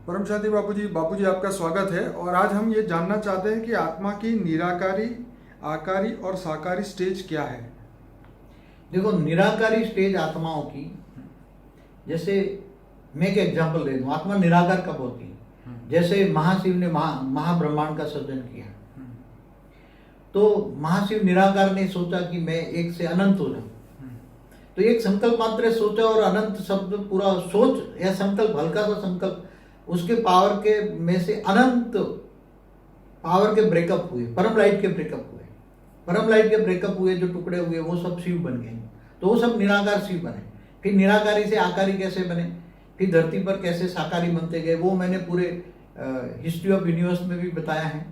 परम शांति बापूजी आपका स्वागत है। और आज हम ये जानना चाहते हैं कि आत्मा की निराकारी, आकारी और साकारी स्टेज क्या है। देखो, निराकारी स्टेज आत्माओं की, जैसे मैं एक एग्जांपल दे दूं, आत्मा निराकार कब होती है? जैसे महाशिव ने महाब्रह्मांड का सृजन किया, तो महाशिव निराकार ने सोचा कि मैं एक से अनंत हो जाऊं, तो एक संकल्प मात्र सोचा और अनंत शब्द पूरा सोच या संकल्प, हल्का सा संकल्प, उसके पावर के में से अनंत पावर के ब्रेकअप हुए, परम लाइट के ब्रेकअप हुए, परम लाइट के ब्रेकअप हुए, जो टुकड़े हुए वो सब शिव बन गए। तो वो सब निराकार शिव बने। फिर निराकारी से आकारी कैसे बने, फिर धरती पर कैसे साकारी बनते गए, वो मैंने पूरे हिस्ट्री ऑफ यूनिवर्स में भी बताया है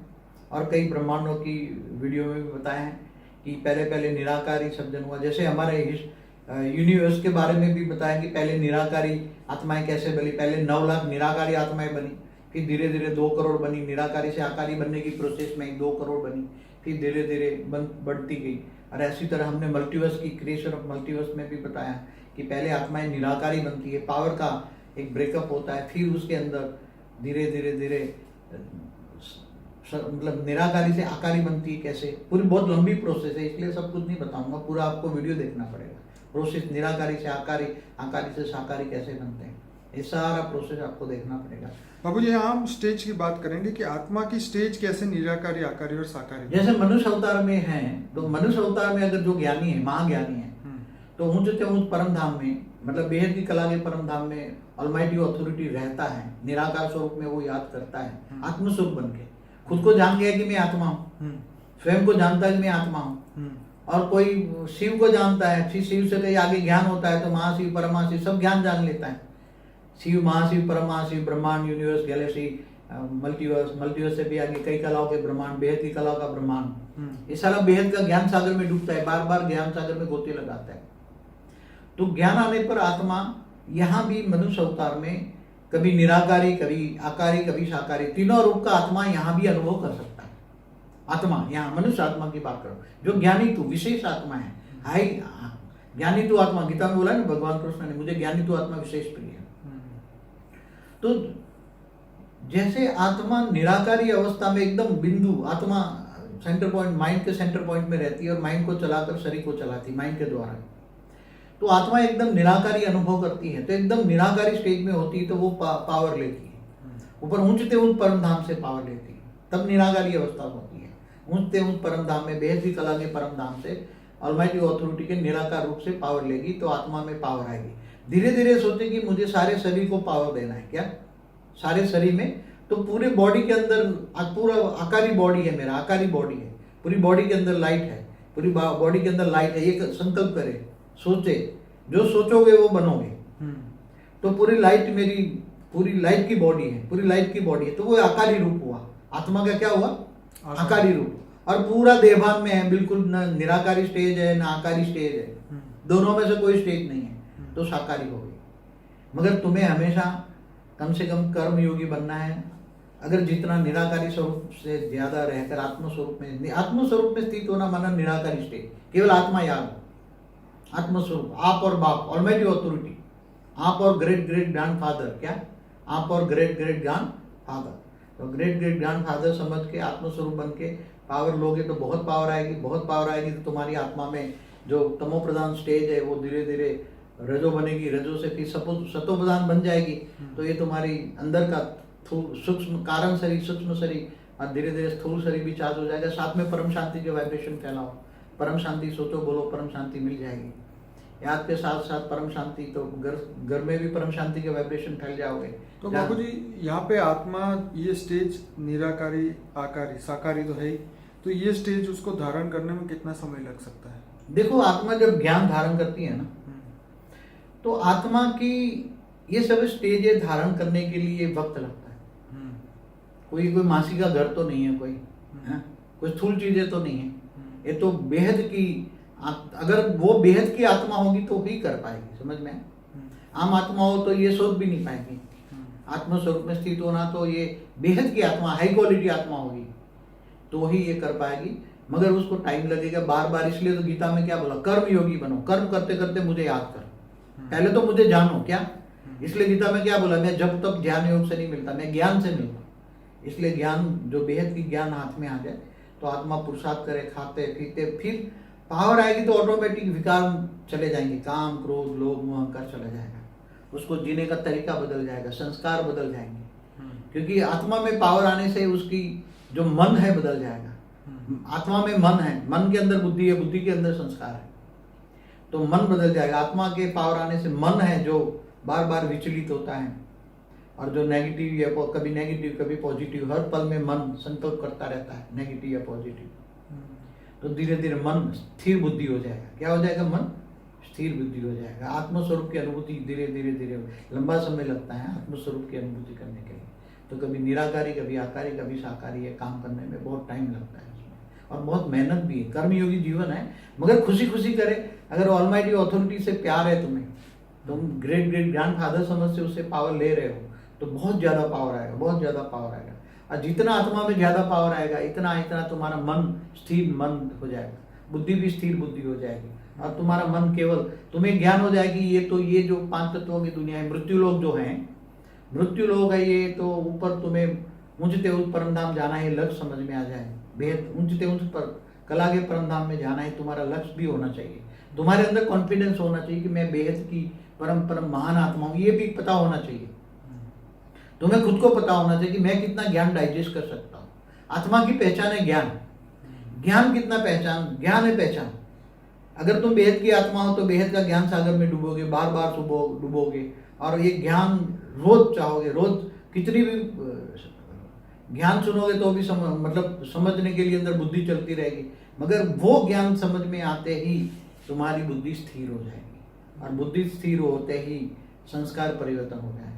और कई ब्रह्मांडों की वीडियो में भी बताया है कि पहले पहले निराकारी सृजन हुआ। जैसे हमारे यूनिवर्स के बारे में भी बताया कि पहले निराकारी आत्माएं कैसे बनी। पहले 9 लाख निराकारी आत्माएं बनी, फिर धीरे धीरे 2 करोड़ बनी। निराकारी से आकारी बनने की प्रोसेस में 2 करोड़ बनी, फिर धीरे धीरे बढ़ती गई। और ऐसी तरह हमने मल्टीवर्स की क्रिएशन ऑफ मल्टीवर्स में भी बताया कि पहले आत्माएं निराकारी बनती है, पावर का एक ब्रेकअप होता है, फिर उसके अंदर धीरे धीरे धीरे मतलब निराकारी से आकारी बनती है। कैसे, पूरी बहुत लंबी प्रोसेस है, इसलिए सब कुछ नहीं बताऊंगा, पूरा आपको वीडियो देखना पड़ेगा। प्रोसेस निराकारी से आकारी, आकारी से साकारी कैसे बनते हैं, ये सारा प्रोसेस आपको देखना पड़ेगा। बाबूजी, यहाँ हम स्टेज की बात करेंगे कि आत्मा की स्टेज कैसे निराकारी, आकारी और साकारी। जैसे मनुष्य अवतार में है, तो मनुष्य अवतार में अगर जो ज्ञानी है, महाज्ञानी है, तो ऊंच से ऊंच परम धाम में, मतलब बेहद की कला के परम धाम में ऑलमाइटी अथॉरिटी रहता है, निराकार स्वरूप में वो याद करता है, आत्मस्वरूप बन के खुद को जान गया कि मैं आत्मा हूँ, स्वयं को जानता है कि मैं आत्मा हूँ। और कोई शिव को जानता है, फिर शिव से कहीं आगे ज्ञान होता है तो महाशिव, परमशिव सब ज्ञान जान लेता है। शिव, महाशिव, परमशिव, ब्रह्मांड, यूनिवर्स, गैलेक्सी, मल्टीवर्स, मल्टीवर्स से भी आगे कई कलाओं के ब्रह्मांड, बेहद की कलाओं का ब्रह्मांड, ये सारा बेहद का ज्ञान सागर में डूबता है, बार बार ज्ञान सागर में गोते लगाता है। तो ज्ञान आने पर आत्मा यहाँ भी मनुष्य अवतार में कभी निराकारी, कभी आकारी, कभी साकारी, तीनों रूप का आत्मा यहाँ भी अनुभव कर सकता है। आत्मा, यहाँ मनुष्य आत्मा की बात करो, जो ज्ञानी तू विशेष आत्मा है, हाई ज्ञानी तू आत्मा, गीता में बोला ना भगवान कृष्ण ने, मुझे ज्ञानी तू आत्मा विशेष प्रिय है। तो जैसे आत्मा निराकारी अवस्था में एकदम बिंदु, आत्मा सेंटर पॉइंट, माइंड के सेंटर पॉइंट में रहती है और माइंड को चलाकर शरीर को चलाती है माइंड के द्वारा, तो आत्मा एकदम निराकारी अनुभव करती है। तो एकदम निराकारी स्टेज में होती है तो वो पावर लेती है, ऊपर ऊंचते ऊंच परम धाम से पावर लेती है, तब निराकारी अवस्था होती है। ऊंचते ऊंच परम धाम में, बेहद की कला के परम धाम से ऑलमाइटी अथॉरिटी के निराकार रूप से पावर लेगी, तो आत्मा में पावर आएगी। धीरे धीरे सोचे कि मुझे सारे शरीर को पावर देना है, क्या सारे शरीर में, तो पूरे बॉडी के अंदर, पूरा आकारी बॉडी है मेरा, आकारी बॉडी है, पूरी बॉडी के अंदर लाइट है, पूरी बॉडी के अंदर लाइट है। एक संकल्प करे, सोचे, जो सोचोगे वो बनोगे। तो पूरी लाइट मेरी, पूरी लाइट की बॉडी है, पूरी लाइट की बॉडी है, तो वो आकारी रूप हुआ। आत्मा का क्या हुआ? आकारी रूप। और पूरा देहभान में है, बिल्कुल न निराकारी स्टेज है न आकारी स्टेज है, दोनों में से कोई स्टेज नहीं है, तो साकारी हो गई। मगर तुम्हें हमेशा कम से कम कर्म योगी बनना है। अगर जितना निराकारी स्वरूप से ज्यादा रहकर आत्मस्वरूप में स्थित होना, माना निराकारी स्टेज, केवल आत्मा याद, आत्मस्वरूप, आप और बाप, ऑलमाइटी अथॉरिटी, आप और ग्रेट ग्रेट ग्रैंड फादर, क्या आप और ग्रेट ग्रेट ग्रैंड फादर, तो ग्रेट ग्रेट ग्रैंड फादर समझ के आत्मस्वरूप बन के पावर लोगे तो बहुत पावर आएगी, बहुत पावर आएगी। तो तुम्हारी आत्मा में जो तमो प्रधान स्टेज है वो धीरे धीरे रजो बनेगी, रजो से फिर सतो प्रधान बन जाएगी, तो ये तुम्हारी अंदर का सूक्ष्म कारण शरीर, सूक्ष्म शरीर, और धीरे धीरे स्थूल शरीर भी चार्ज हो जाएगा। साथ में परम शांति के वाइब्रेशन फैलाओ, परम शांति सोचो, बोलो, परम शांति मिल जाएगी। याद के साथ साथ परम शांति, तो घर में भी परम शांति के वाइब्रेशन फैल जाओगे। तो बाबू जी, यहाँ पे आत्मा ये स्टेज निराकारी, आकारी, साकारी तो है ही, तो ये स्टेज उसको धारण करने में कितना समय लग सकता है? देखो, आत्मा जब ज्ञान धारण करती है ना, तो आत्मा की ये सब स्टेज धारण करने के लिए वक्त लगता है। कोई मासी का घर तो नहीं है, कोई स्थूल चीजें तो नहीं है, ये तो बेहद की, अगर वो बेहद की आत्मा होगी तो ही कर पाएगी, समझ में? आम आत्मा हो तो ये सोच भी नहीं पाएगी। आत्मस्वरूप में स्थित होना, तो ये बेहद की आत्मा, हाई क्वालिटी आत्मा होगी तो ही ये कर पाएगी, मगर उसको टाइम लगेगा बार बार। इसलिए तो गीता में क्या बोला, कर्म योगी बनो, कर्म करते करते मुझे याद कर, पहले तो मुझे जानो, क्या इसलिए गीता में क्या बोला, मैं जब तक ज्ञान योग से नहीं मिलता, मैं ज्ञान से मिलता हूँ। इसलिए ज्ञान, जो बेहद की ज्ञान हाथ में आ जाए तो आत्मा पुरुषार्थ करे, खाते पीते, फिर पावर आएगी तो ऑटोमेटिक विकार चले जाएंगे, काम क्रोध लोभ मोह अहंकार चला जाएगा, उसको जीने का तरीका बदल जाएगा, संस्कार बदल जाएंगे। क्योंकि आत्मा में पावर आने से उसकी जो मन है बदल जाएगा। आत्मा में मन है, मन के अंदर बुद्धि है, बुद्धि के अंदर संस्कार है, तो मन बदल जाएगा। आत्मा के पावर आने से मन है जो बार बार विचलित होता है, और जो नेगेटिव या कभी नेगेटिव कभी पॉजिटिव, हर पल में मन संकल्प करता रहता है नेगेटिव या पॉजिटिव, तो धीरे धीरे मन स्थिर बुद्धि हो जाएगा। क्या हो जाएगा? मन स्थिर बुद्धि हो जाएगा। आत्मस्वरूप की अनुभूति धीरे धीरे धीरे, लंबा समय लगता है आत्मस्वरूप की अनुभूति करने के लिए। तो कभी निराकारी, कभी आकारी, कभी साकारी है, काम करने में बहुत टाइम लगता है उसमें, और बहुत मेहनत भी है। कर्मयोगी जीवन है, मगर खुशी खुशी करे। अगर ऑलमाइटी अथॉरिटी से प्यार है तुम्हें, तुम ग्रेट ग्रेट ग्रैंड फादर समझ से उससे पावर ले रहे हो, तो बहुत ज्यादा पावर आएगा, बहुत ज्यादा पावर आएगा। और जितना आत्मा में ज्यादा पावर आएगा, इतना इतना तुम्हारा मन स्थिर मन हो जाएगा, बुद्धि भी स्थिर बुद्धि हो जाएगी, और तुम्हारा मन केवल, तुम्हें ज्ञान हो जाएगी ये जो 5 तत्वों की दुनिया है, मृत्यु लोग जो है, मृत्यु लोग है ये, तो ऊपर तुम्हें ऊंचते ऊंच परम धाम जाना है, लक्ष्य समझ में आ जाए। बेहद ऊंचते ऊंच पर कला के परम धाम में जाना है, तुम्हारा लक्ष्य भी होना चाहिए। तुम्हारे अंदर कॉन्फिडेंस होना चाहिए कि मैं बेहद की परम परम महान आत्मा हूं, ये भी पता होना चाहिए। तुम्हें खुद को पता होना चाहिए कि मैं कितना ज्ञान डाइजेस्ट कर सकता हूँ। आत्मा की पहचान है ज्ञान। ज्ञान कितना पहचान, ज्ञान है पहचान। अगर तुम बेहद की आत्मा हो तो बेहद का ज्ञान सागर में डूबोगे, बार बार डूबोगे, और ये ज्ञान रोज चाहोगे, रोज कितनी भी ज्ञान सुनोगे तो भी मतलब समझने के लिए अंदर बुद्धि चलती रहेगी, मगर वो ज्ञान समझ में आते ही तुम्हारी बुद्धि स्थिर हो जाएगी, और बुद्धि स्थिर होते ही संस्कार परिवर्तन हो जाएगा।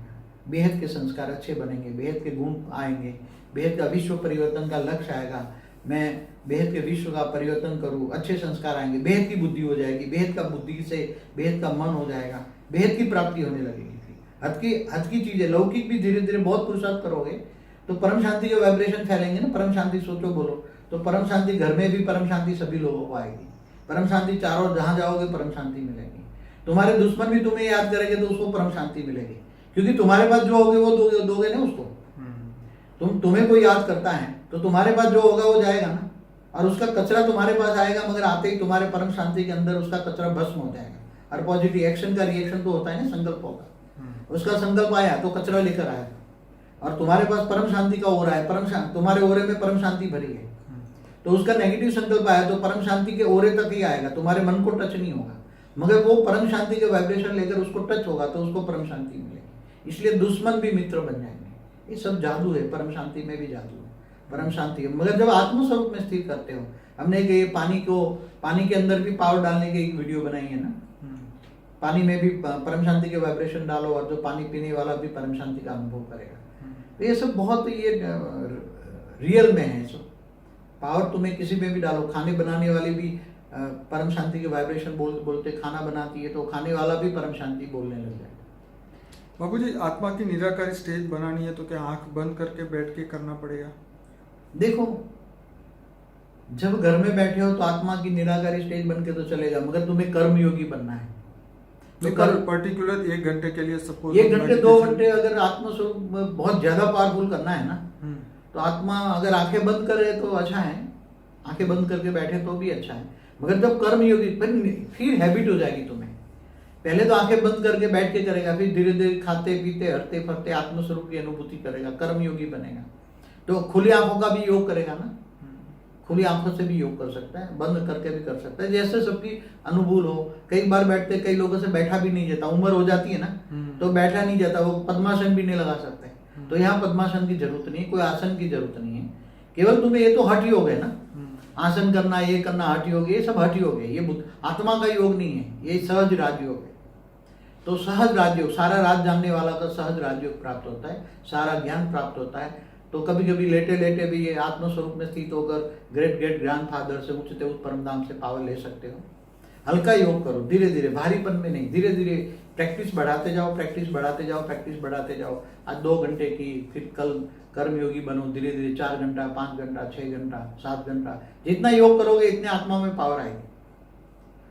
बेहद के संस्कार अच्छे बनेंगे, बेहद के गुण आएंगे, बेहद का विश्व परिवर्तन का लक्ष्य आएगा। मैं बेहद के विश्व का परिवर्तन करूं, अच्छे संस्कार आएंगे, बेहद की बुद्धि हो जाएगी, बेहद का बुद्धि से बेहद का मन हो जाएगा, बेहद की प्राप्ति होने लगेगी। हद की चीजें, लौकिक भी धीरे धीरे बहुत पुरुषार्थ करोगे तो परम शांति के वाइब्रेशन फैलेंगे ना। परम शांति सोचो बोलो तो परम शांति घर में भी, परम शांति सभी लोगों को आएगी। परम शांति चारों जहां जाओगे परम शांति मिलेगी। तुम्हारे दुश्मन भी तुम्हें याद करेंगे तो उसको परम शांति मिलेगी, क्योंकि तुम्हारे पास जो होगे वो दोगे ना उसको। तुम्हें कोई याद करता है तो तुम्हारे पास जो होगा वो जाएगा ना, और उसका कचरा तुम्हारे पास आएगा, मगर आते ही तुम्हारे परम शांति के अंदर उसका कचरा भस्म हो जाएगा। और पॉजिटिव एक्शन का रिएक्शन तो होता है ना संकल्पों का। उसका संकल्प आया तो कचरा लेकर आया, और तुम्हारे पास परम शांति का ओरा है, तुम्हारे ओरे में परम शांति भरी है, तो उसका नेगेटिव संकल्प आया तो परम शांति के ओरे तक ही आएगा, तुम्हारे मन को टच नहीं होगा, मगर वो परम शांति के वाइब्रेशन लेकर उसको टच होगा तो उसको परम शांति मिलेगी। इसलिए दुश्मन भी मित्र बन जाएंगे। ये सब जादू है, परम शांति में भी जादू है, परम शांति है। मगर जब आत्मस्वरूप में स्थिर करते हो, हमने पानी के अंदर भी पावर डालने की एक वीडियो बनाई है ना, पानी में भी परम शांति के वाइब्रेशन डालो, और जो पानी पीने वाला भी परम शांति का अनुभव करेगा। तो ये सब बहुत ये रियल में है। सब पावर तुम्हें किसी में भी डालो, खाने बनाने वाली भी परम शांति के वाइब्रेशन बोलते खाना बनाती है, तो खाने वाला भी परम शांति बोलने लग जाएगा। बाबूजी, आत्मा की निराकारी स्टेज बनानी है तो क्या आंख बंद करके बैठ के करना पड़ेगा? देखो, जब घर में बैठे हो तो आत्मा की निराकारी स्टेज बन के तो चलेगा, मगर तुम्हें कर्मयोगी बनना है। तो पर्टिकुलर 1 घंटे के लिए सपोज 1 घंटे 2 घंटे अगर आत्मस्वरूप बहुत ज्यादा पावरफुल करना है ना, तो आत्मा अगर आंखें बंद करे तो अच्छा है, आंखें बंद करके बैठे तो भी अच्छा है। मगर जब कर्मयोगी, फिर हैबिट हो जाएगी तुम्हें। पहले तो आंखें बंद करके बैठ के करेगा, फिर धीरे धीरे खाते पीते हरते फरते आत्मस्वरूप की अनुभूति करेगा, कर्मयोगी बनेगा। तो खुली आंखों का भी योग करेगा ना, खुली आंखों से भी योग कर सकता है, बंद करके भी कर सकता है, जैसे सबकी अनुकूल हो। कई बार बैठते, कई लोगों से बैठा भी नहीं जाता, उम्र हो जाती है ना तो बैठा नहीं जाता, वो पद्मासन भी नहीं लगा सकते। तो यहाँ पद्मासन की जरूरत नहीं है, कोई आसन की जरूरत नहीं है, केवल तुम्हें ये तो हठ योग है ना, आसन करना, ये करना हठ योग, ये सब हठ योग है, ये आत्मा का योग नहीं है, ये सहज राजयोग है। तो सहज राजयोग, सारा राज जानने वाला का सहज राजयोग प्राप्त होता है, सारा ज्ञान प्राप्त होता है। तो कभी कभी लेटे लेटे भी ये आत्मस्वरूप में स्थित होकर ग्रेट ग्रेट ग्रैंड फादर से ऊंचते उच्च परमधाम से पावर ले सकते हो। हल्का योग करो, धीरे धीरे, भारीपन में नहीं, धीरे धीरे प्रैक्टिस बढ़ाते जाओ, प्रैक्टिस बढ़ाते जाओ, प्रैक्टिस बढ़ाते जाओ। आज 2 घंटे की, फिर कल कर्मयोगी बनो, धीरे धीरे 4 घंटा, 5 घंटा, 6 घंटा, 7 घंटा, जितना योग करोगे इतने आत्मा में पावर आएगी।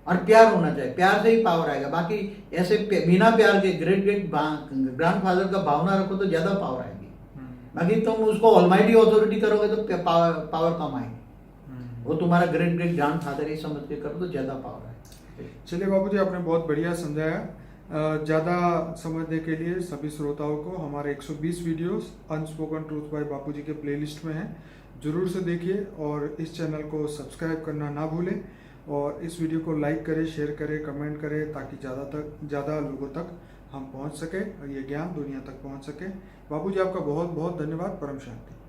और प्यार होना चाहिए, प्यार से ही पावर आएगा। बाकी ऐसे बिना प्यार के ग्रेट ग्रेट ग्रैंडफादर का भावना रखो तो ज्यादा पावर आएगी। बाकी तुम उसको ऑलमाइटी अथॉरिटी करोगे तो पावर कम आएगी। वो तुम्हारा ग्रेट ग्रेट ग्रैंडफादर ही समझ के करो तो ज्यादा पावर आएगी। चलिए बाबूजी, आपने बहुत बढ़िया समझाया। ज़्यादा समझने के लिए सभी श्रोताओं को हमारे 120 वीडियोस अनस्पोकन ट्रूथ बाय बापूजी के प्लेलिस्ट में हैं, जरूर से देखिए और इस चैनल को सब्सक्राइब करना ना भूलें और इस वीडियो को लाइक करें, शेयर करें, कमेंट करें ताकि ज़्यादा लोगों तक हम पहुंच सके और ये ज्ञान दुनिया तक पहुंच सके। बापूजी, आपका बहुत बहुत धन्यवाद। परम शांति।